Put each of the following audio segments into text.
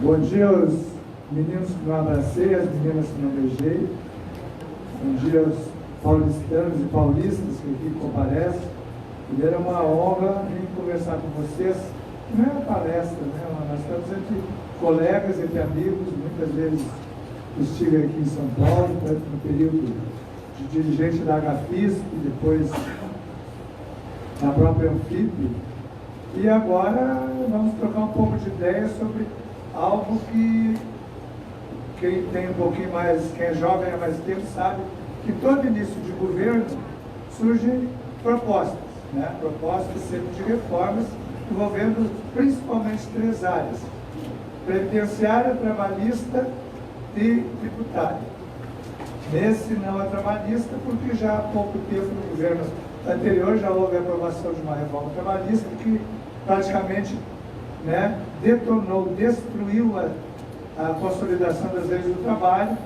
Bom dia aos meninos que não abracei, às meninas que não beijei. Bom dia aos paulistanos e paulistas que aqui comparecem. Primeiro é uma honra vir conversar com vocês. Não é uma palestra, né? Nós estamos entre colegas, entre amigos. Muitas vezes estive aqui em São Paulo, tanto no período de dirigente da HFISP, depois na própria Anfip. E agora vamos trocar um pouco de ideia sobre algo que quem tem um pouquinho mais, quem é jovem há mais tempo sabe que todo início de governo surgem propostas, né? Propostas sempre de reformas envolvendo principalmente três áreas: previdenciária, trabalhista e tributária. Nesse não é trabalhista, porque já há pouco tempo no governo anterior já houve a aprovação de uma reforma trabalhista que praticamente, né, detonou, destruiu a consolidação das leis do trabalho,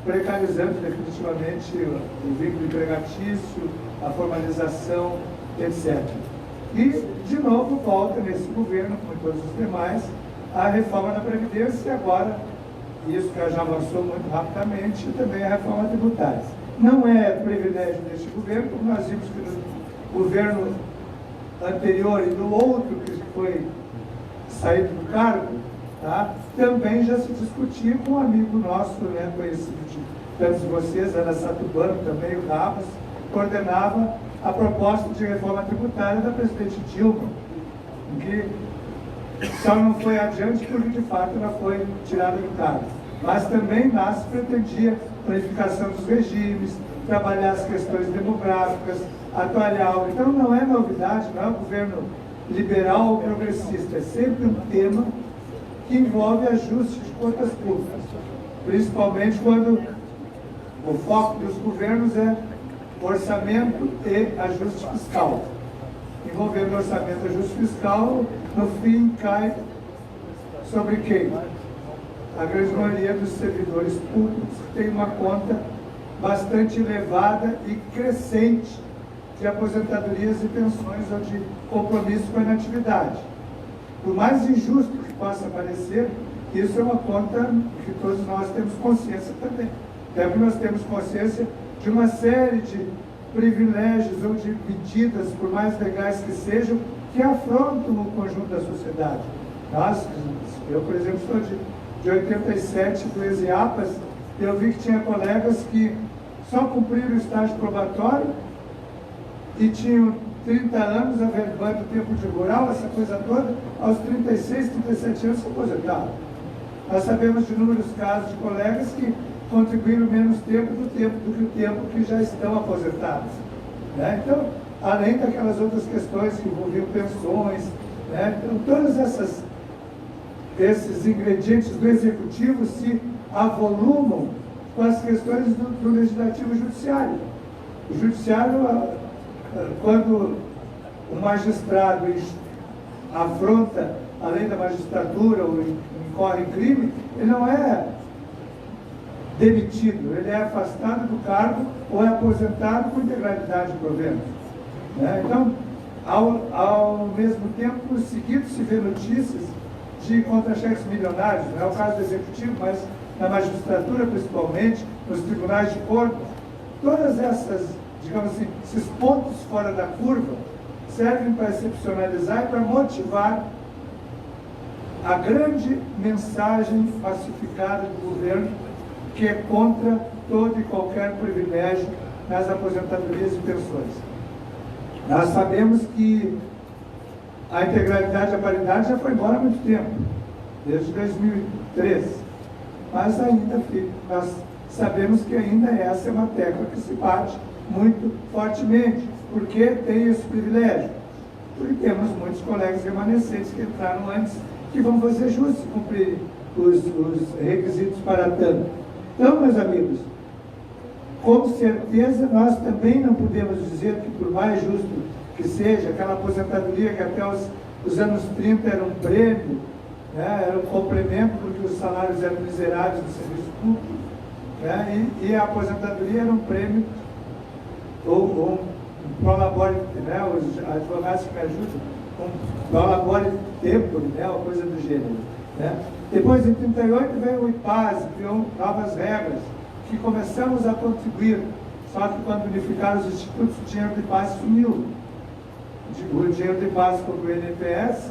precarizando definitivamente o vínculo empregatício, a formalização, etc. E, de novo, volta nesse governo, como em todos os demais, a reforma da Previdência e agora, isso que já avançou muito rapidamente, também a reforma tributária. Não é privilégio deste governo, como nós vimos que no governo anterior e no outro que foi saído do cargo, tá? Também já se discutia com um amigo nosso, né, conhecido de tantos de vocês, Ana Satubano, também o Rabas, coordenava a proposta de reforma tributária da presidente Dilma, em que só não foi adiante porque, de fato, ela foi tirada do cargo. Mas também lá se pretendia unificação dos regimes, trabalhar as questões demográficas, atualizar. Então não é novidade, não é um governo liberal ou progressista, é sempre um tema que envolve ajuste de contas públicas, principalmente quando o foco dos governos é orçamento e ajuste fiscal. Envolvendo orçamento e ajuste fiscal, no fim cai sobre quem? A grande maioria dos servidores públicos que tem uma conta bastante elevada e crescente de aposentadorias e pensões ou de compromisso com a inatividade. Por mais injusto que possa parecer, isso é uma conta que todos nós temos consciência também. Até porque nós temos consciência de uma série de privilégios ou de medidas, por mais legais que sejam, que afrontam o conjunto da sociedade. Eu, por exemplo, sou de 87 do ESIAPAS, e eu vi que tinha colegas que só cumpriram o estágio probatório e tinham 30 anos averbando o tempo de rural, essa coisa toda, aos 36, 37 anos se aposentaram. Nós sabemos de inúmeros casos de colegas que contribuíram menos tempo do que o tempo que já estão aposentados, né? Então, além daquelas outras questões que envolviam pensões, né? Então, todos esses ingredientes do executivo se avolumam com as questões do legislativo judiciário. O judiciário, quando o magistrado afronta a lei da magistratura ou incorre em crime, ele não é demitido, ele é afastado do cargo ou é aposentado com integralidade de proventos, né? Então, ao mesmo tempo, seguido se vê notícias de contra-cheques milionários, não é o caso do executivo, mas na magistratura principalmente, nos tribunais de corte. Todas essas, digamos assim, esses pontos fora da curva servem para excepcionalizar e para motivar a grande mensagem pacificada do governo, que é contra todo e qualquer privilégio nas aposentadorias e pensões. Nós sabemos que a integralidade e a paridade já foi embora há muito tempo, desde 2013, mas ainda nós sabemos que ainda essa é uma tecla que se bate muito fortemente. Por que tem esse privilégio? Porque temos muitos colegas remanescentes que entraram antes, que vão fazer jus se cumprir os requisitos para tanto. Então, meus amigos, com certeza nós também não podemos dizer que, por mais justo que seja, aquela aposentadoria que até os anos 30 era um prêmio, né, era um complemento porque os salários eram miseráveis do serviço público, né, e a aposentadoria era um prêmio ou um prolabore, né, os advogados que me ajudam, um prolabore tempore, né, uma coisa do gênero. né? Depois, em 38, veio o IPAS, criou novas regras, que começamos a contribuir. Só que quando unificaram os institutos, o dinheiro do IPAS sumiu. O dinheiro do IPAS ficou para o INPS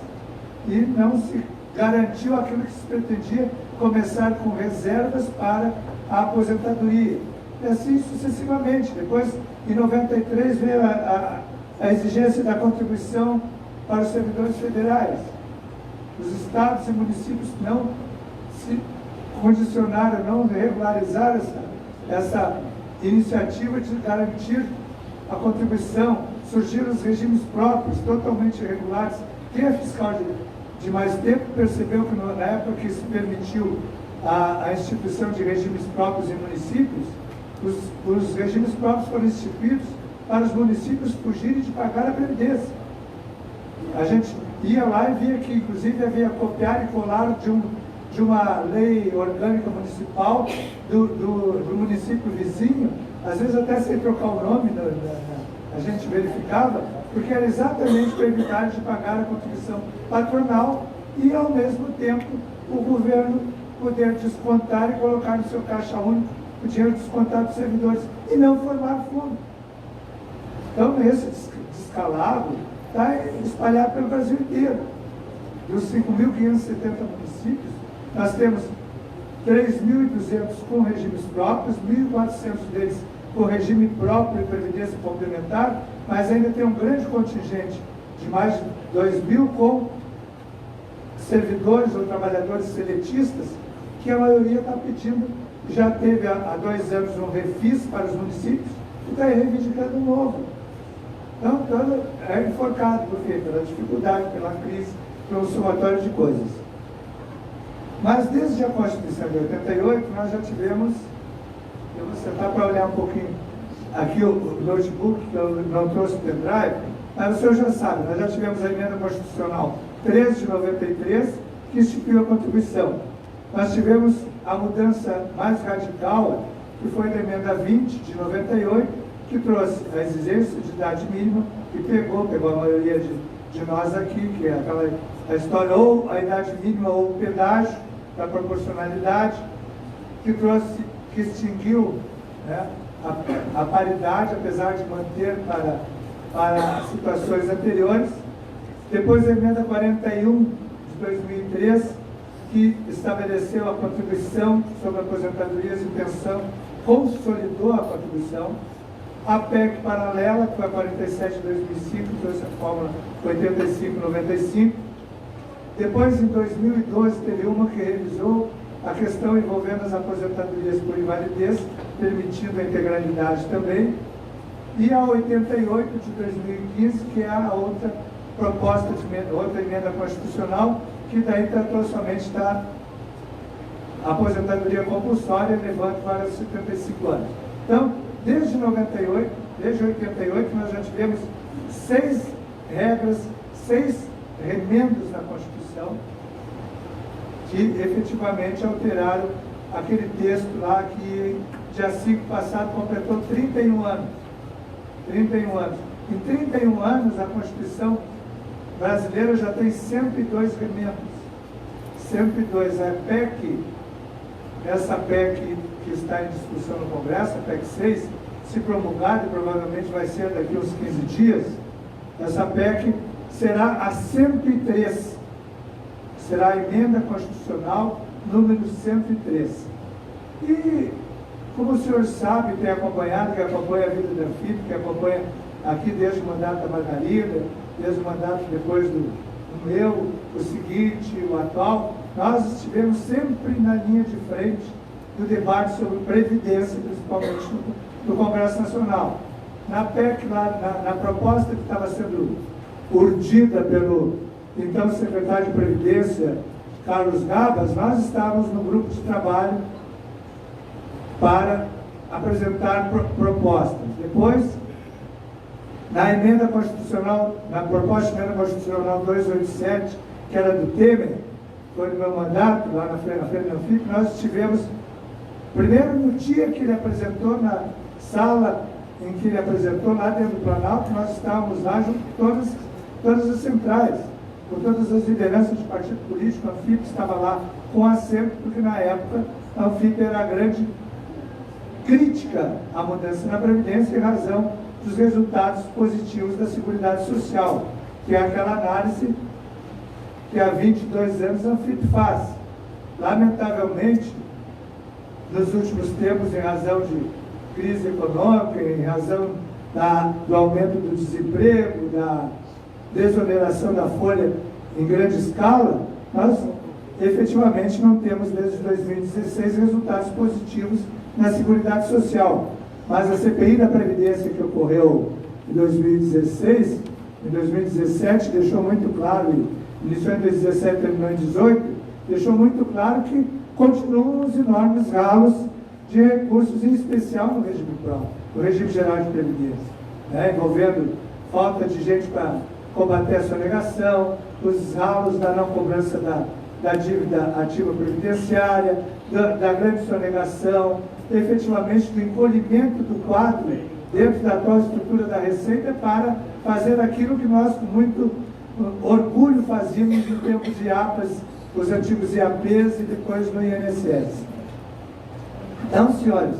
e não se garantiu aquilo que se pretendia, começar com reservas para a aposentadoria. E assim sucessivamente. Depois, em 93, veio a exigência da contribuição para os servidores federais. Os estados e municípios não se condicionaram, não regularizaram essa iniciativa de garantir a contribuição. Surgiram os regimes próprios, totalmente irregulares. Quem é fiscal de mais tempo percebeu que na época que se permitiu a instituição de regimes próprios em municípios, os regimes próprios foram instituídos para os municípios fugirem de pagar a previdência. A gente ia lá e via que, inclusive, havia copiar e colar de uma lei orgânica municipal do município vizinho, às vezes até sem trocar o nome, a gente verificava, porque era exatamente para evitar de pagar a contribuição patronal e, ao mesmo tempo, o governo poder descontar e colocar no seu caixa único o dinheiro descontado dos servidores e não formar fundo. Então, esse descalabro está espalhado pelo Brasil inteiro. Dos 5.570 municípios, nós temos 3.200 com regimes próprios, 1.400 deles com regime próprio e previdência complementar, mas ainda tem um grande contingente de mais de 2.000 com servidores ou trabalhadores seletistas, que a maioria está pedindo, já teve há 2 anos um refis para os municípios e está reivindicando um novo. Então, todo é enforcado por quê? Pela dificuldade, pela crise, pelo somatório de coisas. Mas desde a Constituição de 88, nós já tivemos, eu vou sentar para olhar um pouquinho aqui o notebook, que eu não trouxe o pendrive, mas o senhor já sabe, nós já tivemos a emenda constitucional 13 de 93, que instituiu a contribuição. Nós tivemos a mudança mais radical, que foi da emenda 20 de 98, que trouxe a exigência de idade mínima, e pegou a maioria de nós aqui, que é aquela a história, ou a idade mínima ou o pedágio da proporcionalidade, que trouxe, que extinguiu, né, a paridade, apesar de manter para situações anteriores. Depois a emenda 41 de 2003, que estabeleceu a contribuição sobre aposentadorias e pensão, consolidou a contribuição. A PEC paralela, que foi a 47 de 2005, trouxe a fórmula 85-95. Depois, em 2012, teve uma que revisou a questão envolvendo as aposentadorias por invalidez, permitindo a integralidade também. E a 88 de 2015, que é a outra proposta de outra emenda constitucional, que daí tratou somente da aposentadoria compulsória, levando para os 75 anos. Então, desde 88, nós já tivemos 6 regras, 6 remendos na Constituição, que efetivamente alteraram aquele texto lá que, dia 5 passado, completou 31 anos. 31 anos. Em 31 anos, a Constituição brasileira já tem 102 remendos. 102. A PEC, essa PEC que está em discussão no Congresso, a PEC 6, se promulgada, e provavelmente vai ser daqui a uns 15 dias, essa PEC será a 103. Será a emenda constitucional número 103. E, como o senhor sabe, tem acompanhado, que acompanha a vida da FIP, que acompanha aqui desde o mandato da Margarida, desde o mandato depois do meu, o seguinte, o atual, nós estivemos sempre na linha de frente do debate sobre Previdência, principalmente no Congresso Nacional. Na PEC, na proposta que estava sendo urdida pelo então secretário de Previdência, Carlos Gabas, nós estávamos no grupo de trabalho para apresentar propostas. Depois, na emenda constitucional, na proposta de emenda constitucional 287, que era do Temer, foi no meu mandato, lá na Feira da FIP, nós tivemos, primeiro no dia que ele apresentou, na sala em que ele apresentou, lá dentro do Planalto, nós estávamos lá junto com todas as centrais. por todas as lideranças de partido político. A Anfip estava lá com acerto, porque na época a Anfip era a grande crítica à mudança na Previdência em razão dos resultados positivos da Seguridade Social, que é aquela análise que há 22 anos a Anfip faz. Lamentavelmente, nos últimos tempos, em razão de crise econômica, em razão do aumento do desemprego, da desoneração da folha em grande escala, nós efetivamente não temos desde 2016 resultados positivos na Seguridade Social. Mas a CPI da Previdência que ocorreu em 2016, em 2017, deixou muito claro, iniciou em 2017 e terminou em 2018, deixou muito claro que continuam os enormes ralos de recursos, em especial no regime próprio, no regime geral de Previdência, envolvendo falta de gente para combater a sonegação, os ralos da não cobrança da dívida ativa previdenciária, da grande sonegação, efetivamente do encolhimento do quadro dentro da atual estrutura da Receita para fazer aquilo que nós, com muito orgulho, fazíamos no tempo de IAPAs, os antigos IAPs e depois no INSS. Então, senhores,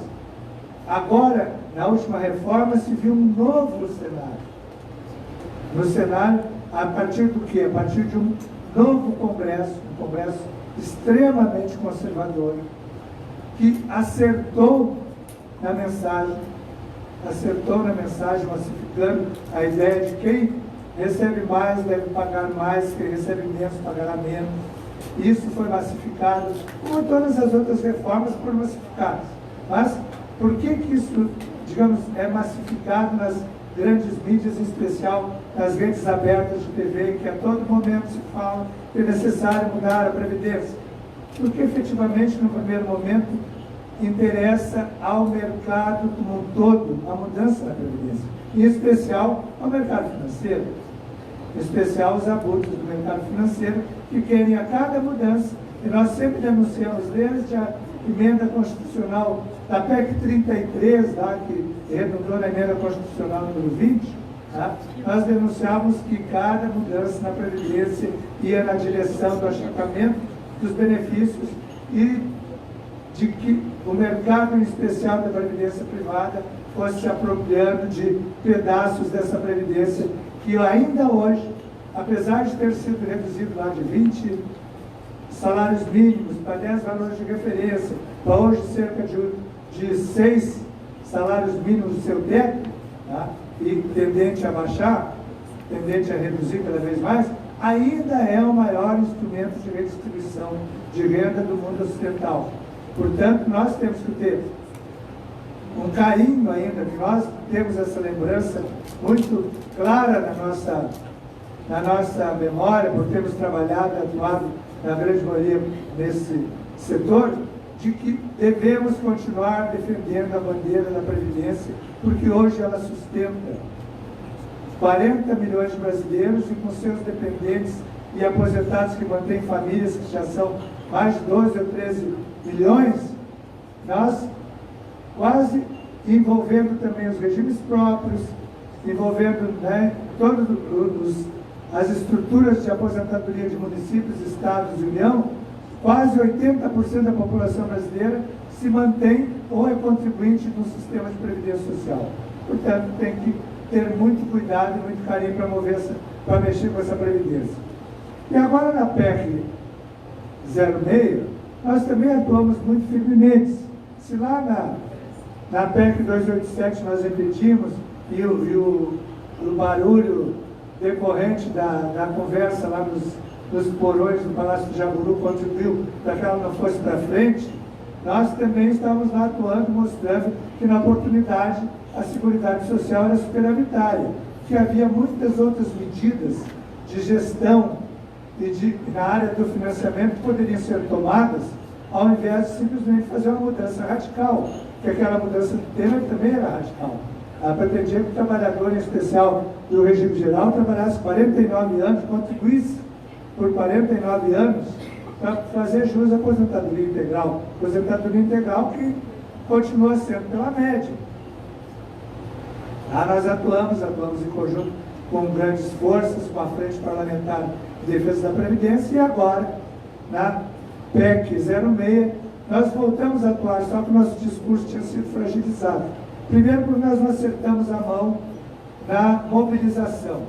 agora, na última reforma, se viu um novo cenário. No cenário, a partir do quê? A partir de um novo Congresso, um Congresso extremamente conservador, que acertou na mensagem, massificando a ideia de quem recebe mais deve pagar mais, quem recebe menos pagará menos. Isso foi massificado, como todas as outras reformas foram massificadas. Mas por que isso, digamos, é massificado nas grandes mídias, em especial nas redes abertas de TV, que a todo momento se fala que é necessário mudar a Previdência? Porque efetivamente, no primeiro momento, interessa ao mercado como um todo a mudança da Previdência, em especial ao mercado financeiro, em especial os abusos do mercado financeiro, que querem a cada mudança, e nós sempre denunciamos desde a emenda constitucional da PEC 33, lá, que redundou na emenda constitucional número 20, tá? Nós denunciávamos que cada mudança na Previdência ia na direção do achatamento dos benefícios e de que o mercado, em especial da Previdência privada, fosse se apropriando de pedaços dessa Previdência que ainda hoje, apesar de ter sido reduzido lá de 20 salários mínimos para 10 valores de referência, para hoje cerca de 6 salários mínimos do seu teto, tá? E tendente a baixar, tendente a reduzir cada vez mais, ainda é o maior instrumento de redistribuição de renda do mundo ocidental. Portanto, nós temos que ter um carinho ainda, que nós temos essa lembrança muito clara na nossa memória, por termos trabalhado e atuado na grande maioria nesse setor, de que devemos continuar defendendo a bandeira da Previdência, porque hoje ela sustenta 40 milhões de brasileiros e com seus dependentes e aposentados que mantêm famílias, que já são mais de 12 ou 13 milhões, nós quase envolvendo também os regimes próprios, envolvendo todas as estruturas de aposentadoria de municípios, estados e União, quase 80% da população brasileira se mantém ou é contribuinte no sistema de previdência social. Portanto, tem que ter muito cuidado e muito carinho para mexer com essa previdência. E agora na PEC 06, nós também atuamos muito firmemente. Se lá na PEC 287 nós repetimos, e o barulho decorrente da conversa lá nos porões do Palácio do Jaburu contribuiu para que ela não fosse para frente, nós também estamos lá atuando, mostrando que na oportunidade a Seguridade Social era superavitária, que havia muitas outras medidas de gestão e na área do financiamento que poderiam ser tomadas, ao invés de simplesmente fazer uma mudança radical, que aquela mudança do Temer também era radical. Ela pretendia que o trabalhador, em especial do regime geral, trabalhasse 49 anos, contribuísse por 49 anos para fazer jus à aposentadoria integral. Aposentadoria integral que continua sendo pela média. Nós atuamos em conjunto com grandes forças, com a frente parlamentar de defesa da Previdência, e agora, na PEC 06, nós voltamos a atuar, só que o nosso discurso tinha sido fragilizado. Primeiro, porque nós não acertamos a mão na mobilização.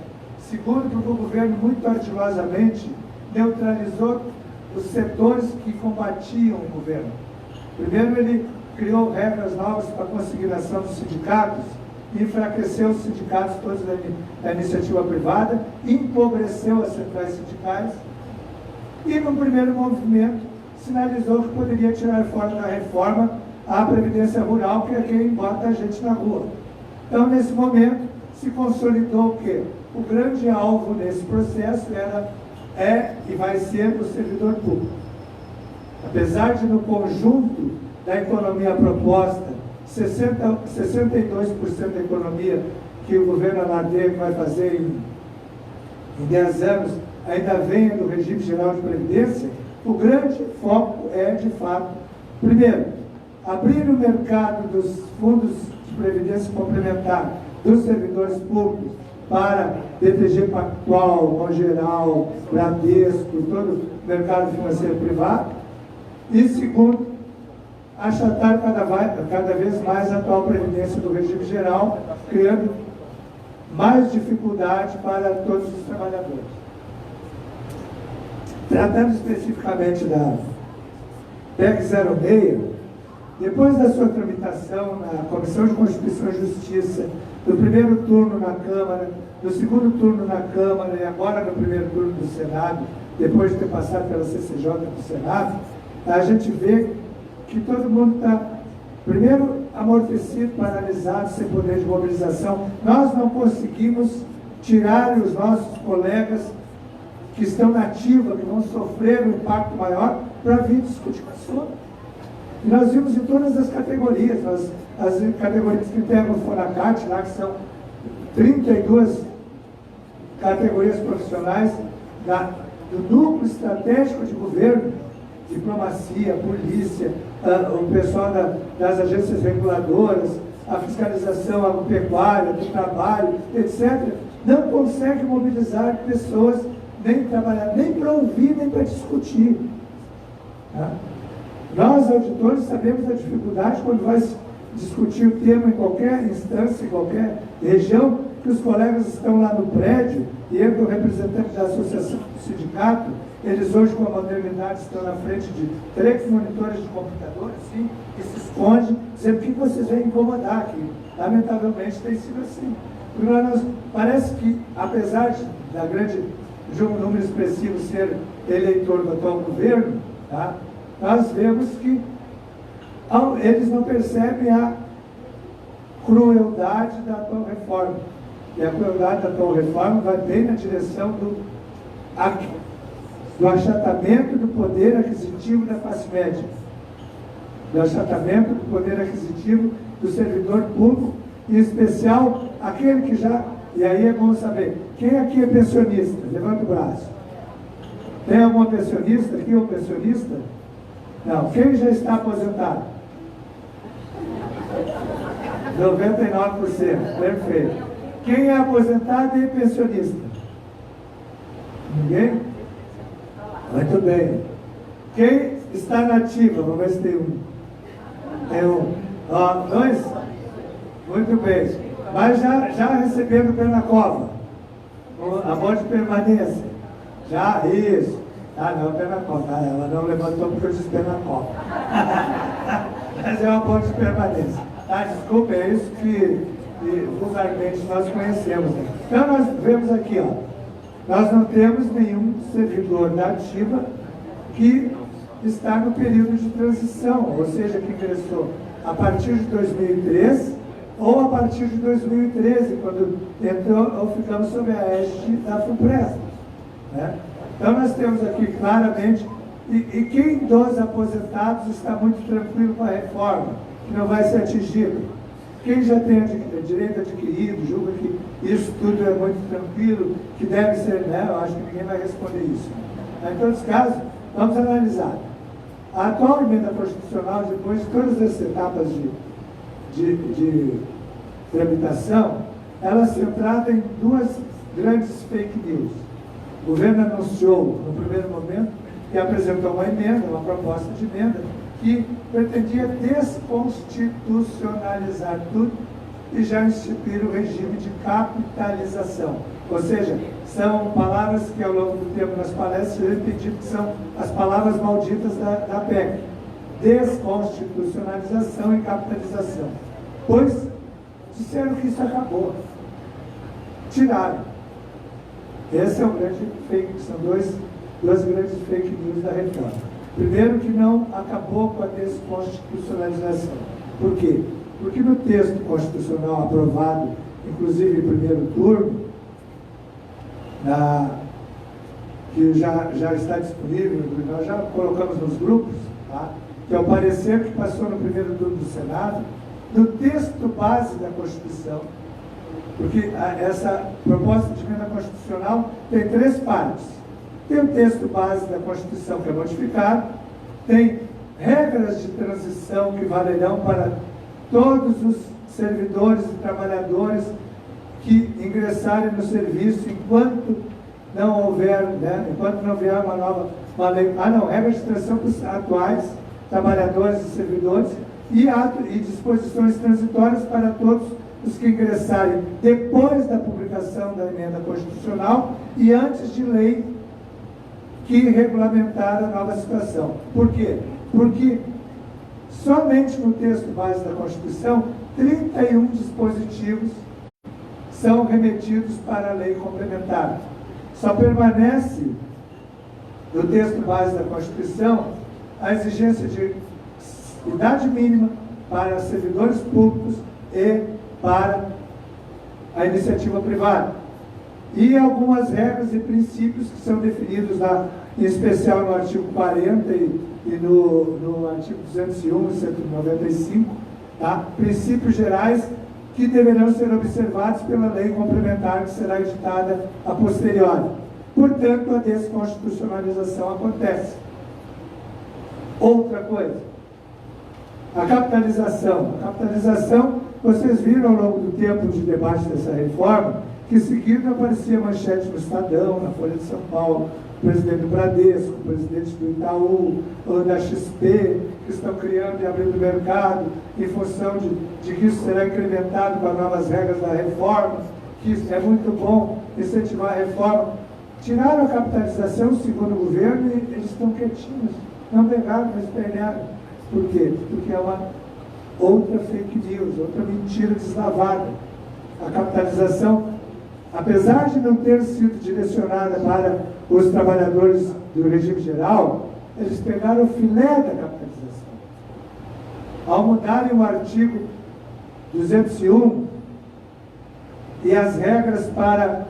Segundo, porque o governo, muito ardilosamente, neutralizou os setores que combatiam o governo. Primeiro, ele criou regras novas para a consignação dos sindicatos, enfraqueceu os sindicatos todos da iniciativa privada, empobreceu as centrais sindicais e, num primeiro movimento, sinalizou que poderia tirar fora da reforma a Previdência Rural, que é quem bota a gente na rua. Então, nesse momento, se consolidou o quê? O grande alvo nesse processo é e vai ser o servidor público. Apesar de, no conjunto da economia proposta, 62% da economia que o governo Alardeiro vai fazer em 10 anos ainda vem do regime geral de previdência, o grande foco é, de fato, primeiro, abrir o mercado dos fundos de previdência complementar dos servidores públicos para BTG Pactual, Mongeral, Bradesco, todo o mercado financeiro privado. E segundo, achatar cada vez mais a atual previdência do regime geral, criando mais dificuldade para todos os trabalhadores. Tratando especificamente da PEC 06, depois da sua tramitação na Comissão de Constituição e Justiça, do primeiro turno na Câmara, do segundo turno na Câmara e agora no primeiro turno do Senado, depois de ter passado pela CCJ do Senado, a gente vê que todo mundo está, primeiro, amortecido, paralisado, sem poder de mobilização. Nós não conseguimos tirar os nossos colegas que estão na ativa, que vão sofrer um impacto maior, para vir discutir com a sua. E nós vimos em todas as categorias, as categorias que integram o FONACAT, lá que são 32 categorias profissionais do núcleo estratégico de governo, diplomacia, polícia, o pessoal das agências reguladoras, a fiscalização agropecuária, do trabalho, etc., não consegue mobilizar pessoas nem trabalhar, nem para ouvir, nem para discutir. Tá? Nós, auditores, sabemos da dificuldade quando vai se discutir o tema em qualquer instância, em qualquer região, que os colegas estão lá no prédio e entra o representante da associação do sindicato. Eles hoje, com a modernidade, estão na frente de 3 monitores de computador, assim, e se escondem, dizendo que vocês vêm incomodar aqui. Lamentavelmente tem sido assim. Porque parece que, apesar de um número expressivo ser eleitor do atual governo, tá, nós vemos que eles não percebem a crueldade da atual reforma. E a crueldade da atual reforma vai bem na direção do achatamento do poder aquisitivo da classe média, do achatamento do poder aquisitivo do servidor público, em especial aquele que já, e aí é bom saber, quem aqui é pensionista? Levanta o braço. Tem algum pensionista aqui ou pensionista? Não. Quem já está aposentado? 99%. Perfeito. Quem é aposentado e pensionista? Ninguém? Muito bem. Quem está na ativa? Vamos ver se tem um. Tem um. Ó, 2? Muito bem. Mas já recebendo pé na cova. A voz de permanência. Já, isso. Ah, não, pé na cova. Ah, ela não levantou porque eu disse pé na cova. Mas é uma voz de permanência. Ah, desculpa, é isso que vulgarmente nós conhecemos. Então nós vemos aqui, ó. Nós não temos nenhum servidor da ativa que está no período de transição, ou seja, que ingressou a partir de 2003 ou a partir de 2013, quando entrou ou ficamos sob a égide da FUNPRESP, né? Então nós temos aqui claramente, e quem dos aposentados está muito tranquilo com a reforma, que não vai ser atingido? Quem já tem direito adquirido, julga que isso tudo é muito tranquilo, que deve ser, né? Eu acho que ninguém vai responder isso. Em todos os casos, vamos analisar. A atual emenda constitucional, depois de todas as etapas de tramitação, ela se trata em 2 grandes fake news. O governo anunciou, no primeiro momento, que apresentou uma emenda, uma proposta de emenda, que pretendia desconstitucionalizar tudo e já instituir o regime de capitalização. Ou seja, são palavras que ao longo do tempo nas palestras eu entendi que são as palavras malditas da PEC. Desconstitucionalização e capitalização. Pois disseram que isso acabou. Tiraram. Esse é o grande fake, são duas grandes fake news da reforma. Primeiro, que não acabou com a desconstitucionalização. Por quê? Porque no texto constitucional aprovado, inclusive em primeiro turno, que já está disponível, nós já colocamos nos grupos, tá? Que é o parecer que passou no primeiro turno do Senado, no texto base da Constituição, porque essa proposta de emenda constitucional tem 3 partes. Tem o texto base da Constituição, que é modificado, tem regras de transição que valerão para todos os servidores e trabalhadores que ingressarem no serviço enquanto não houver, enquanto não vier uma lei. Regras de transição para os atuais trabalhadores e servidores e disposições transitórias para todos os que ingressarem depois da publicação da emenda constitucional e antes de lei que regulamentar a nova situação. Por quê? Porque somente no texto base da Constituição, 31 dispositivos são remetidos para a lei complementar. Só permanece no texto base da Constituição a exigência de idade mínima para servidores públicos e para a iniciativa privada. E algumas regras e princípios que são definidos em especial no artigo 40 e no artigo 201 e 195, tá? Princípios gerais que deverão ser observados pela lei complementar que será editada a posteriori. Portanto, a desconstitucionalização acontece. Outra coisa, a capitalização. A capitalização, vocês viram ao longo do tempo de debate dessa reforma, que seguindo aparecia manchete no Estadão, na Folha de São Paulo, o presidente do Bradesco, o presidente do Itaú, ou da XP, que estão criando e abrindo mercado em função de que isso será incrementado com as novas regras da reforma, que isso é muito bom incentivar a reforma. Tiraram a capitalização, segundo o governo, e eles estão quietinhos, não pegaram, não espelharam. Por quê? Porque é uma outra fake news, outra mentira deslavada. A capitalização, apesar de não ter sido direcionada para os trabalhadores do regime geral, eles pegaram o filé da capitalização. Ao mudarem o artigo 201 e as regras para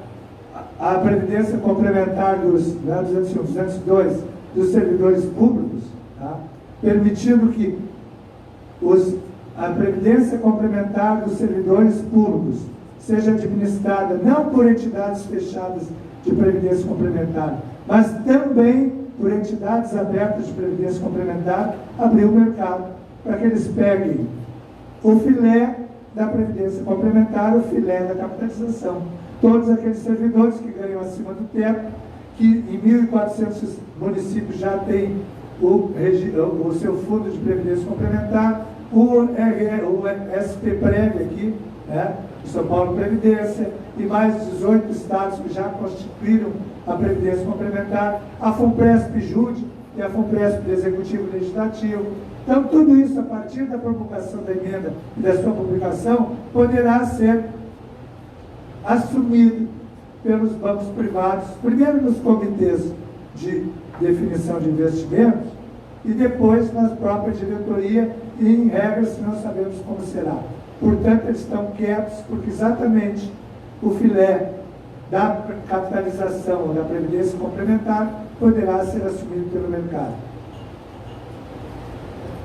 a previdência complementar dos 202 dos servidores públicos, tá? Permitindo que a previdência complementar dos servidores públicos seja administrada não por entidades fechadas de previdência complementar, mas também por entidades abertas de previdência complementar, abrir o mercado para que eles peguem o filé da previdência complementar, o filé da capitalização. Todos aqueles servidores que ganham acima do teto, que em 1.400 municípios já têm o seu fundo de previdência complementar, o SP-Prev aqui, o São Paulo Previdência, e mais 18 estados que já constituíram a Previdência Complementar, a FUNPRESP-JUDE e a FUNPRESP do Executivo e Legislativo. Então, tudo isso, a partir da promulgação da emenda e da sua publicação, poderá ser assumido pelos bancos privados, primeiro nos comitês de definição de investimentos e depois na própria diretoria e em regras que não sabemos como será. Portanto, eles estão quietos porque exatamente o filé da capitalização ou da previdência complementar poderá ser assumido pelo mercado.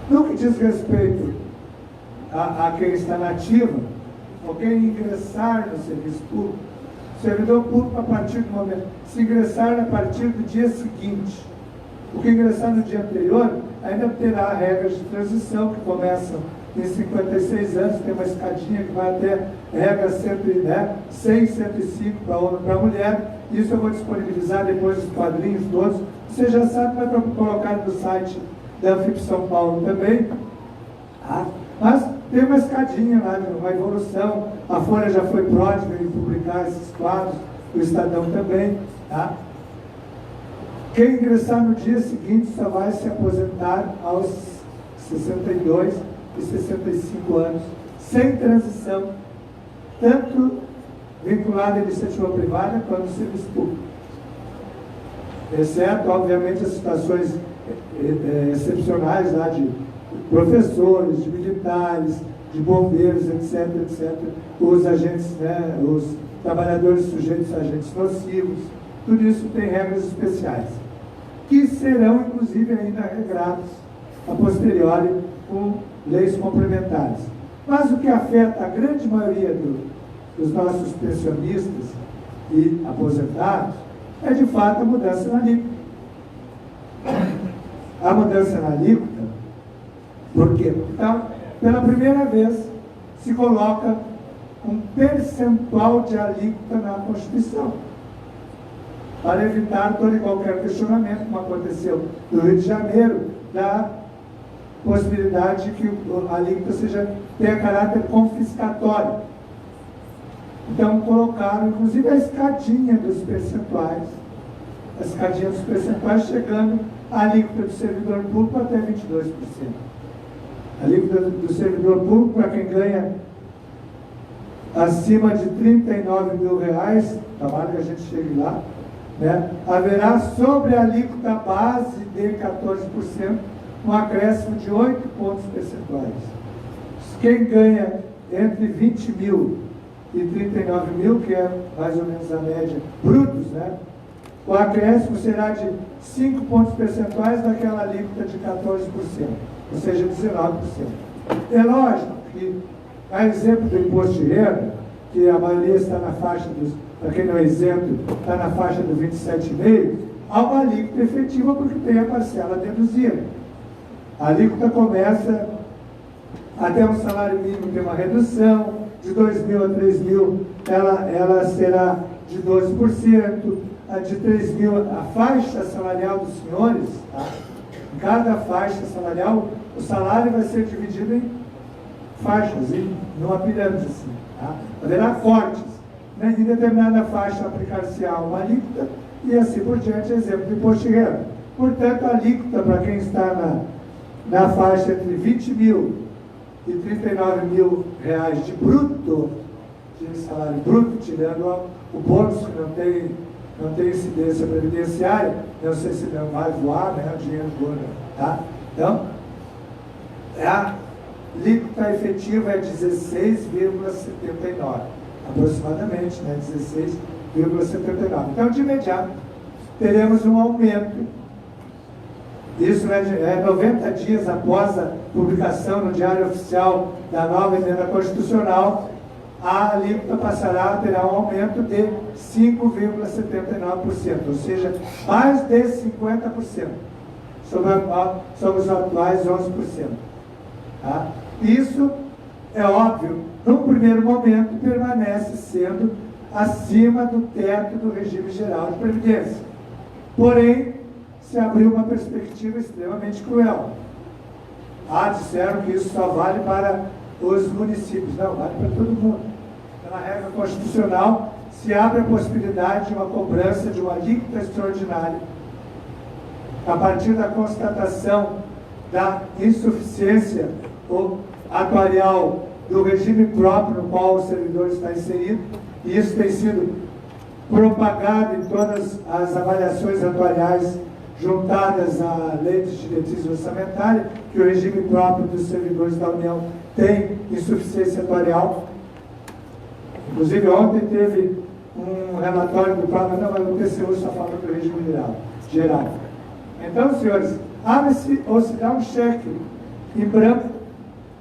No que diz respeito a quem está na ativa, ou quem ingressar no serviço público, o servidor público, a partir do momento, se ingressar a partir do dia seguinte, o que ingressar no dia anterior, ainda terá regras de transição que começam em 56 anos, tem uma escadinha que vai até regra 100, 100, 105 para homem e para mulher, isso eu vou disponibilizar depois os quadrinhos todos. Você já sabe, vai colocar no site da Anfip São Paulo também. Tá? Mas tem uma escadinha lá, uma evolução. A Folha já foi pródiga em publicar esses quadros, o Estadão também. Tá? Quem ingressar no dia seguinte só vai se aposentar aos 62 e 65 anos, sem transição, tanto vinculado à iniciativa privada quanto ao serviço público. Exceto, obviamente, as situações excepcionais lá de professores, de militares, de bombeiros, etc., etc., os agentes, né, os trabalhadores sujeitos a agentes nocivos, tudo isso tem regras especiais, que serão, inclusive, ainda regrados a posteriori com leis complementares. Mas o que afeta a grande maioria dos nossos pensionistas e aposentados é, de fato, a mudança na alíquota. A mudança na alíquota, por quê? Então, pela primeira vez, se coloca um percentual de alíquota na Constituição, para evitar todo e qualquer questionamento, como aconteceu no Rio de Janeiro, da possibilidade de que a alíquota tenha caráter confiscatório. Então, colocaram, inclusive, a escadinha dos percentuais, chegando a alíquota do servidor público até 22%. A alíquota do servidor público, para quem ganha acima de R$39 mil, trabalho que a gente chegue lá, né, haverá sobre a alíquota base de 14%, um acréscimo de 8 pontos percentuais. Quem ganha entre 20 mil e 39 mil, que é mais ou menos a média brutos, né, o acréscimo será de 5 pontos percentuais daquela alíquota de 14%, ou seja, 19%. É lógico que, a exemplo do imposto de renda, que a maioria está na faixa dos, para quem não é isento, está na faixa do 27,5%, há uma alíquota efetiva porque tem a parcela deduzida. A alíquota começa até um salário mínimo, tem uma redução, de 2 mil a 3 mil, ela será de 12%, a de 3 mil, a faixa salarial dos senhores, tá? Em cada faixa salarial, o salário vai ser dividido em faixas, numa pirâmide assim, tá? Haverá cortes, né? Em determinada faixa aplicar-se-á uma alíquota e assim por diante, exemplo do imposto de renda. Portanto, a alíquota para quem está na faixa entre 20 mil e 39 mil reais de bruto, de salário bruto, tirando o bônus que não tem incidência previdenciária, não sei se não vai voar, né, o dinheiro voa, tá? Então, a alíquota efetiva é 16,79, aproximadamente, né, 16,79. Então, de imediato, teremos um aumento. Isso é 90 dias após a publicação no Diário Oficial da nova emenda constitucional, a alíquota terá um aumento de 5,79%, ou seja, mais de 50%, sobre os atuais 11%. Tá? Isso, é óbvio, num primeiro momento, permanece sendo acima do teto do regime geral de previdência. Porém, se abriu uma perspectiva extremamente cruel. Disseram que isso só vale para os municípios. Não, vale para todo mundo. Pela regra constitucional, se abre a possibilidade de uma cobrança de uma alíquota extraordinária a partir da constatação da insuficiência atuarial do regime próprio no qual o servidor está inserido, e isso tem sido propagado em todas as avaliações atuariais juntadas à lei de diretrizes orçamentárias, que o regime próprio dos servidores da União tem insuficiência atuarial. Inclusive, ontem teve um relatório do próprio, não, mas o TCU só fala do regime geral. Então, senhores, abre-se ou se dá um cheque em branco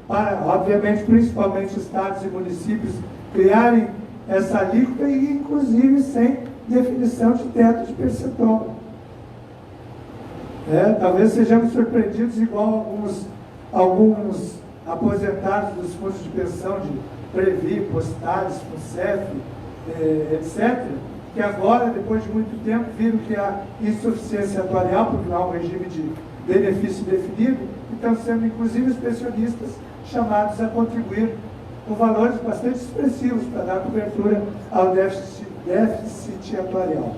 para, obviamente, principalmente estados e municípios, criarem essa alíquota e, inclusive, sem definição de teto de percentual. Talvez sejamos surpreendidos igual alguns aposentados dos fundos de pensão de Previ, Postales, Funcef, etc., que agora, depois de muito tempo, viram que a insuficiência atuarial, porque não há um regime de benefício definido, estão sendo, inclusive, os pensionistas chamados a contribuir com valores bastante expressivos para dar cobertura ao déficit atuarial.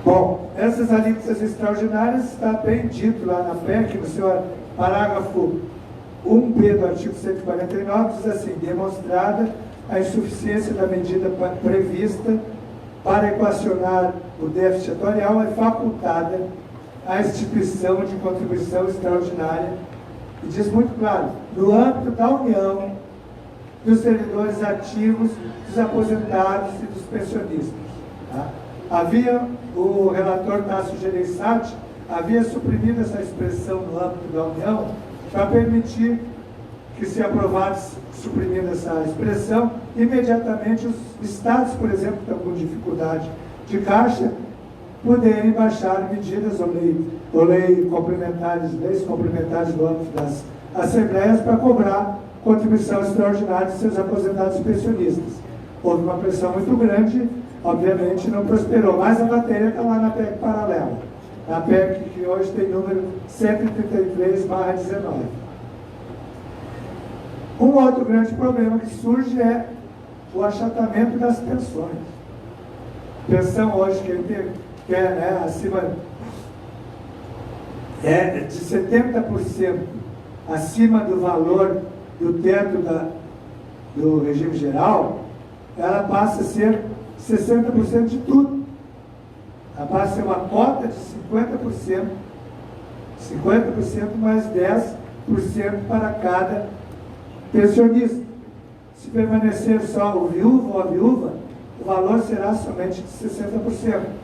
Bom, essas alíquotas extraordinárias está bem dito lá na PEC, no seu parágrafo 1b do artigo 149, diz assim: demonstrada a insuficiência da medida prevista para equacionar o déficit atuarial, é facultada a instituição de contribuição extraordinária, e diz muito claro, no âmbito da União, dos servidores ativos, dos aposentados e dos pensionistas. Tá? O relator Tasso Gereissati havia suprimido essa expressão no âmbito da União para permitir que, se aprovasse suprimindo essa expressão, imediatamente os estados, por exemplo, que estão com dificuldade de caixa, poderem baixar medidas ou leis complementares do âmbito das assembleias para cobrar contribuição extraordinária de seus aposentados e pensionistas. Houve uma pressão muito grande, obviamente não prosperou, mas a matéria está lá na PEC paralela, na PEC que hoje tem número 133/19. Um outro grande problema que surge é o achatamento das pensões. Pensão hoje, que é, né, acima de 70% acima do valor do teto do regime geral, ela passa a ser 60% de tudo. Ela passa a ser uma cota de 50%, 50% mais 10% para cada pensionista. Se permanecer só o viúvo ou a viúva, o valor será somente de 60%.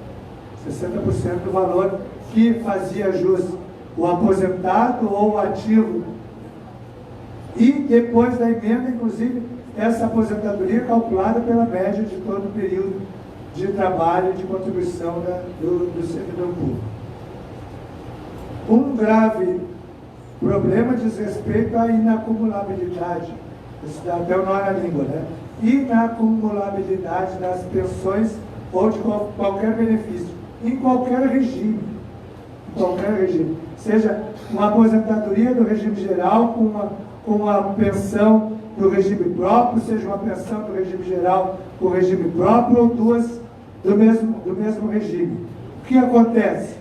60% do valor que fazia jus o aposentado ou o ativo. E depois da emenda, inclusive, essa aposentadoria é calculada pela média de todo o período de trabalho e de contribuição do servidor público. Um grave problema diz respeito à inacumulabilidade. Isso dá até o nó na língua, né? Inacumulabilidade das pensões ou de qualquer benefício, em qualquer regime. Seja uma aposentadoria do regime geral com uma pensão do regime próprio, seja uma pensão do regime geral com regime próprio, ou duas do mesmo regime. O que acontece?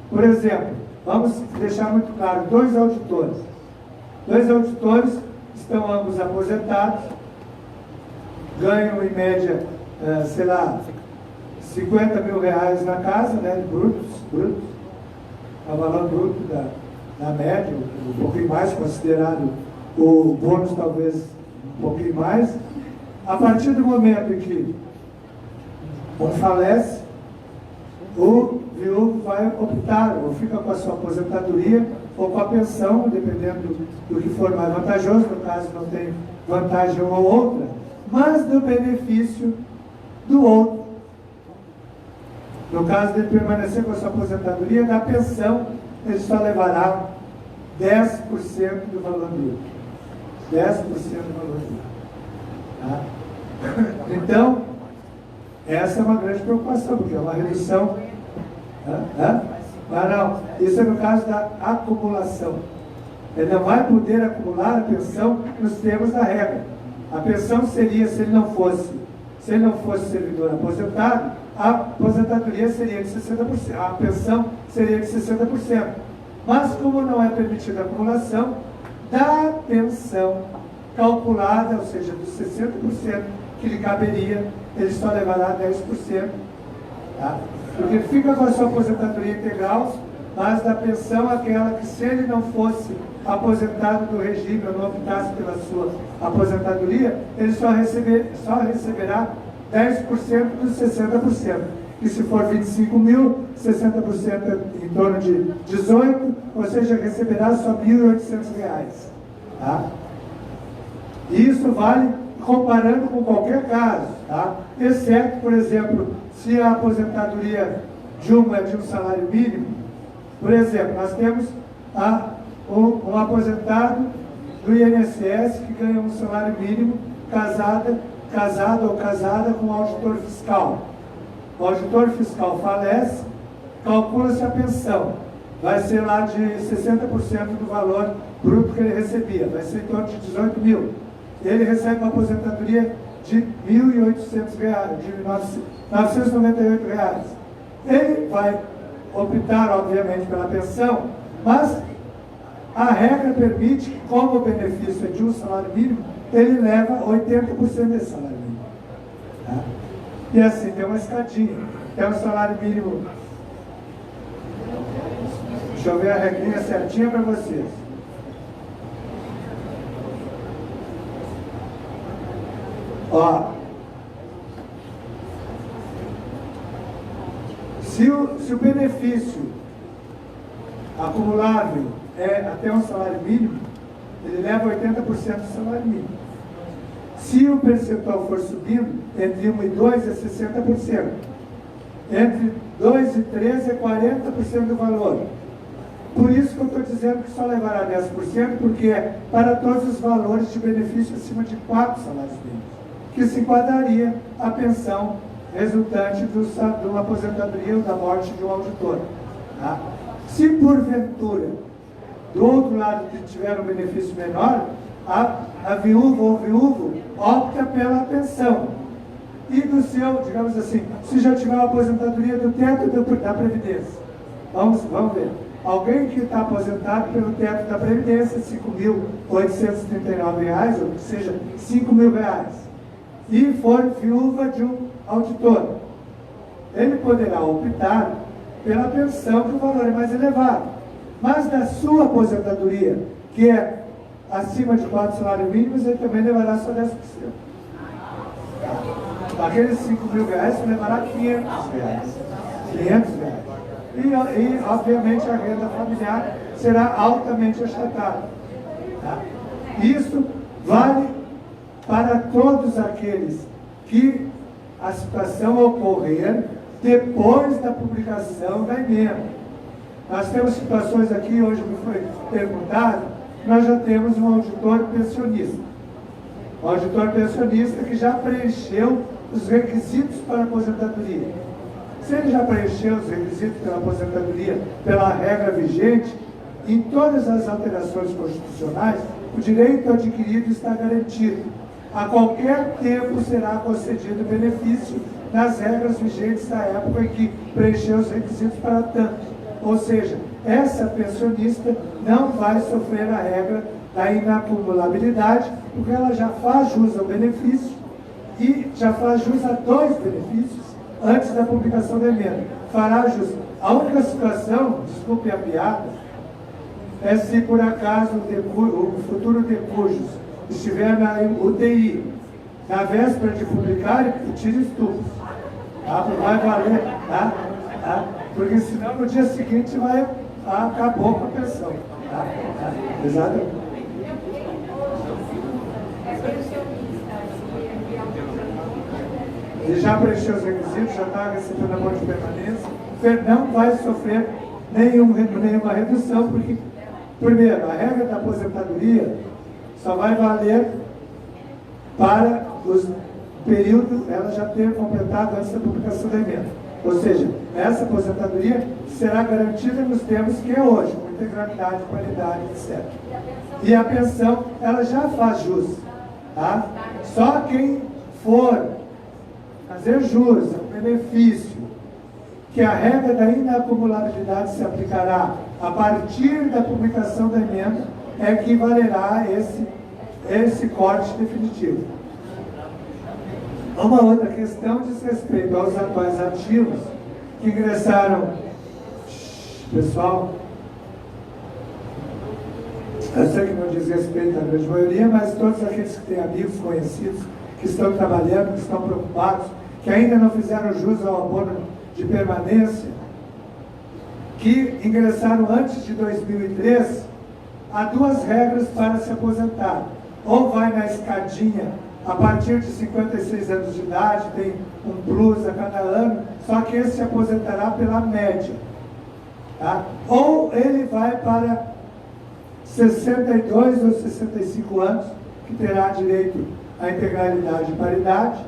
Por exemplo, vamos deixar muito claro, dois auditores estão ambos aposentados, ganham em média, sei lá, 50 mil reais na casa, né, brutos, é o valor bruto da média, um pouquinho mais, considerado o bônus talvez um pouquinho mais. A partir do momento em que um falece, o viúvo vai optar, ou fica com a sua aposentadoria, ou com a pensão, dependendo do que for mais vantajoso, no caso não tem vantagem uma ou outra, mas do benefício do outro. No caso de permanecer com a sua aposentadoria, da pensão, ele só levará 10% do valor bruto. 10% do valor bruto. Tá? Então, essa é uma grande preocupação, porque é uma redução. Não, isso é no caso da acumulação. Ele não vai poder acumular a pensão nos termos da regra. A pensão seria, se ele não fosse servidor aposentado, a aposentadoria seria de 60%, a pensão seria de 60%. Mas como não é permitida a acumulação, da pensão calculada, ou seja, dos 60% que lhe caberia, ele só levará 10%. Tá? Porque ele fica com a sua aposentadoria integral, mas da pensão aquela que, se ele não fosse aposentado do regime ou não optasse pela sua aposentadoria, ele só receberá 10% dos 60%. E se for 25 mil, 60% em torno de 18, ou seja, receberá só R$ 1.800. Tá? Isso vale comparando com qualquer caso, tá? Exceto, por exemplo, se a aposentadoria de um salário mínimo. Por exemplo, nós temos um aposentado do INSS que ganha um salário mínimo, casada casado ou casada com um auditor fiscal. O auditor fiscal falece, calcula-se a pensão. Vai ser lá de 60% do valor bruto que ele recebia, vai ser em torno de 18 mil. Ele recebe uma aposentadoria de R$ 1.800, de R$ 998. Ele vai optar, obviamente, pela pensão, mas a regra permite que, como o benefício é de um salário mínimo, ele leva 80% desse salário mínimo. Tá? E assim, tem uma escadinha. Tem um salário mínimo. Deixa eu ver a regrinha certinha para vocês. Ó, se o benefício acumulável é até um salário mínimo, ele leva 80% do salário mínimo. Se o percentual for subindo, entre 1 e 2 é 60%. Entre 2 e 3 é 40% do valor. Por isso que eu estou dizendo que só levará 10%, porque é para todos os valores de benefício acima de 4 salários mínimos, que se enquadraria a pensão resultante de uma aposentadoria ou da morte de um auditor. Tá? Se porventura, do outro lado, tiver um benefício menor, a viúva ou viúvo opta pela pensão. E do seu, digamos assim, se já tiver uma aposentadoria do teto da Previdência. Vamos ver. Alguém que está aposentado pelo teto da Previdência, R$ 5.839, ou que seja, R$ 5.000, e for viúva de um auditor, ele poderá optar pela pensão, que o valor é mais elevado. Mas da sua aposentadoria, que é acima de 4 salários mínimos, ele também levará só 10%. Aqueles R$ 5.000 levará R$ 500. E, obviamente, a renda familiar será altamente achatada. Tá? Isso vale para todos aqueles que a situação ocorrer depois da publicação da emenda. Nós temos situações aqui, hoje me foi perguntado, nós já temos um auditor pensionista. Um auditor pensionista que já preencheu os requisitos para a aposentadoria. Se ele já preencheu os requisitos pela aposentadoria, pela regra vigente, em todas as alterações constitucionais, o direito adquirido está garantido. A qualquer tempo será concedido benefício nas regras vigentes da época em que preencheu os requisitos para tanto. Ou seja, essa pensionista não vai sofrer a regra da inacumulabilidade, porque ela já faz jus ao benefício e já faz jus a 2 benefícios antes da publicação da emenda. Fará jus. A única situação, desculpe a piada, é se por acaso o futuro de cujos estiver na UTI, na véspera de publicar, e tire estupros. Tá? Vai valer, tá? Porque senão no dia seguinte acabou com a pensão. Tá? Exatamente. Ele já preencheu os requisitos, já está recebendo a morte de permanência, não vai sofrer nenhuma redução, porque, primeiro, a regra da aposentadoria só vai valer para os períodos, ela já ter completado antes da publicação da emenda. Ou seja, essa aposentadoria será garantida nos termos que é hoje, com integralidade, qualidade, etc. E a pensão, ela já faz jus. Tá? Só quem for fazer jus ao benefício que a regra da inacumulabilidade se aplicará a partir da publicação da emenda é que valerá esse corte definitivo. Uma outra questão diz respeito aos atuais ativos que ingressaram. Pessoal, eu sei que não diz respeito à grande maioria, mas todos aqueles que têm amigos, conhecidos, que estão trabalhando, que estão preocupados, que ainda não fizeram jus ao abono de permanência, que ingressaram antes de 2003, há 2 regras para se aposentar. Ou vai na escadinha, a partir de 56 anos de idade, tem um plus a cada ano, só que esse se aposentará pela média. Tá? Ou ele vai para 62 ou 65 anos, que terá direito a integralidade e paridade,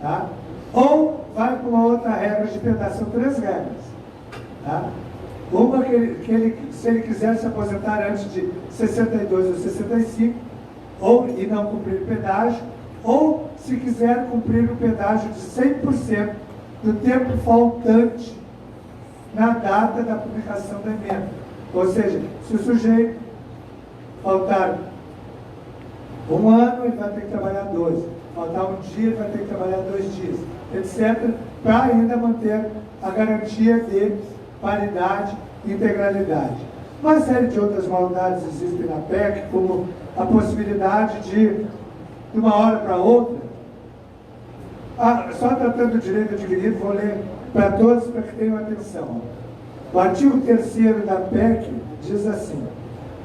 tá? Ou vai com uma outra regra de pedágio. São 3 regras. Tá? Uma se ele quiser se aposentar antes de 62 ou 65, e não cumprir o pedágio, ou se quiser cumprir o pedágio de 100% do tempo faltante na data da publicação da emenda. Ou seja, se o sujeito faltar 1 ano, ele vai ter que trabalhar 12. Faltar 1 dia, ele vai ter que trabalhar 2 dias, etc., para ainda manter a garantia de paridade e integralidade. Uma série de outras maldades existem na PEC, como a possibilidade de uma hora para outra. Só tratando do direito adquirido, vou ler para todos para que tenham atenção. O artigo 3º da PEC diz assim: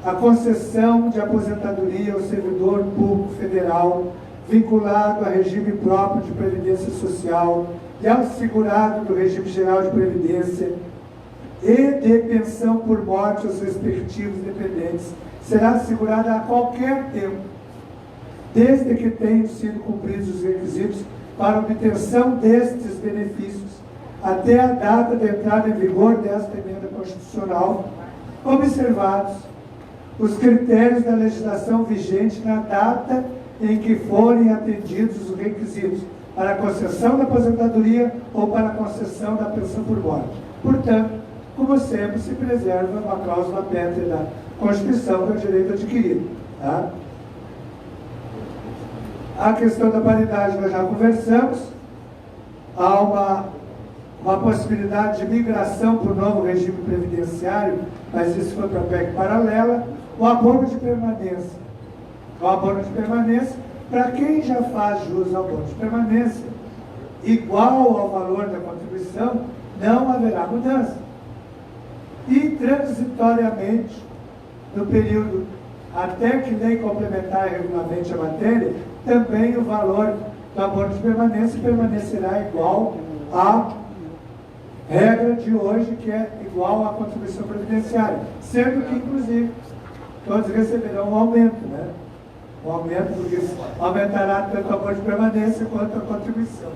a concessão de aposentadoria ao servidor público federal vinculado a regime próprio de previdência social e ao segurado do regime geral de previdência e de pensão por morte aos respectivos dependentes será assegurada a qualquer tempo, desde que tenham sido cumpridos os requisitos para obtenção destes benefícios, até a data de entrada em vigor desta emenda constitucional, observados os critérios da legislação vigente na data em que forem atendidos os requisitos para a concessão da aposentadoria ou para a concessão da pensão por morte. Portanto, como sempre, se preserva uma cláusula pétrea da Constituição, que é o direito adquirido. Tá? A questão da paridade nós já conversamos. Há uma possibilidade de migração para o novo regime previdenciário, mas isso foi para a PEC paralela. O abono de permanência. O abono de permanência, para quem já faz jus ao abono de permanência, igual ao valor da contribuição, não haverá mudança. E transitoriamente, no período até que lei complementar regulamente a matéria, também o valor do abono de permanência permanecerá igual à regra de hoje, que é igual à contribuição previdenciária, sendo que, inclusive, todos receberão um aumento, né? Um aumento, porque aumentará tanto o abono de permanência quanto a contribuição.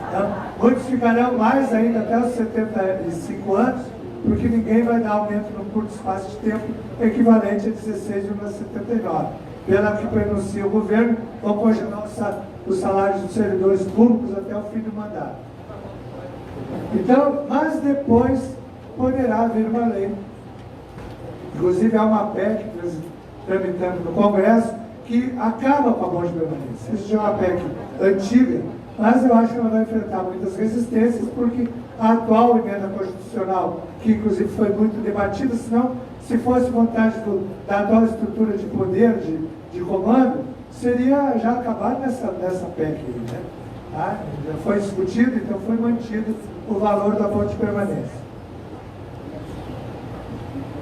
Então, muitos ficarão mais ainda até os 75 anos, porque ninguém vai dar aumento num curto espaço de tempo equivalente a 16,79. Pela que pronuncia o governo, vão congelar os salários dos servidores públicos até o fim do mandato. Então, mas depois poderá vir uma lei. Inclusive, há uma PEC tramitando no Congresso que acaba com a abono de permanência. Isso já é uma PEC antiga, mas eu acho que ela vai enfrentar muitas resistências, porque a atual emenda constitucional, que inclusive foi muito debatida, senão, se fosse vontade da atual estrutura de poder, de comando, seria já acabado nessa PEC, né? Já foi discutido, então foi mantido o valor do abono de permanência.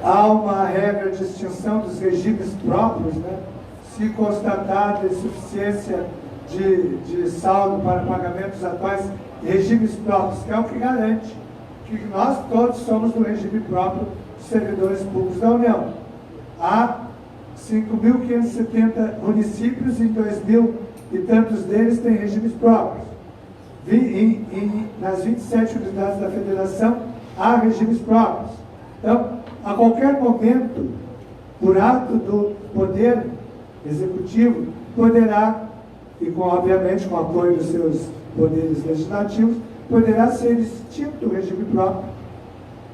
Há uma regra de extinção dos regimes próprios, né? Se constatada insuficiência de saldo para pagamentos atuais, regimes próprios, que é o que garante que nós todos somos do regime próprio dos servidores públicos da União. Há 5.570 municípios, em 2.000 e tantos deles têm regimes próprios. Nas 27 unidades da Federação, há regimes próprios. Então, a qualquer momento, por ato do Poder Executivo, poderá, e obviamente com o apoio dos seus poderes legislativos, poderá ser extinto o regime próprio.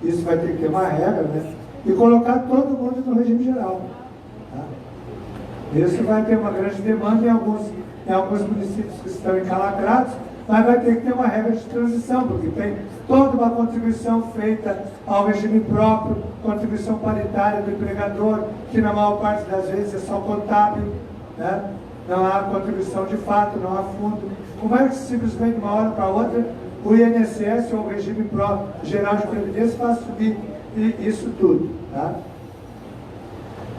Isso vai ter que ter uma regra, né? E colocar todo mundo no regime geral. Tá? Isso vai ter uma grande demanda em alguns municípios que estão encalacrados, mas vai ter que ter uma regra de transição, porque tem toda uma contribuição feita ao regime próprio, contribuição paritária do empregador, que na maior parte das vezes é só contábil, né? Não há contribuição de fato, não há fundo. Como é que simplesmente de uma hora para outra o INSS ou o regime próprio geral de previdência vai subir isso tudo? Tá?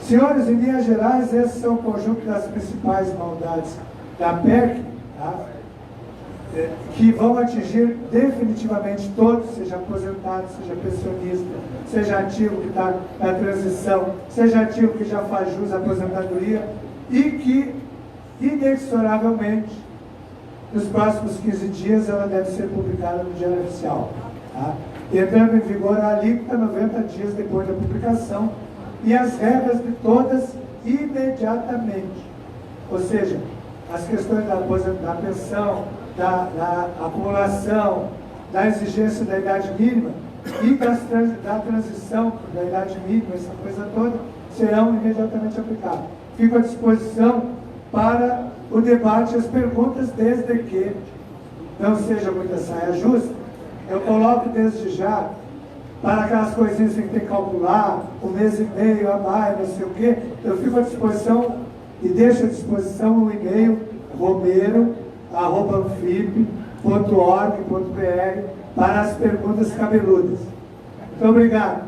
Senhores, em linhas gerais, esses são o conjunto das principais maldades da PEC, tá? Que vão atingir definitivamente todos, seja aposentado, seja pensionista, seja ativo que está na transição, seja ativo que já faz jus à aposentadoria, e que inexoravelmente, nos próximos 15 dias ela deve ser publicada no Diário Oficial. Tá? Entrando em vigor a alíquota 90 dias depois da publicação e as regras de todas imediatamente. Ou seja, as questões da pensão, da acumulação, da exigência da idade mínima e da transição da idade mínima, essa coisa toda, serão imediatamente aplicadas. Fico à disposição para o debate e as perguntas, desde que não seja muita saia justa. Eu coloco desde já, para aquelas coisinhas que tem que calcular, um mês e meio a mais, não sei o quê, eu fico à disposição e deixo à disposição o e-mail romero@anfip.org.br para as perguntas cabeludas. Muito obrigado.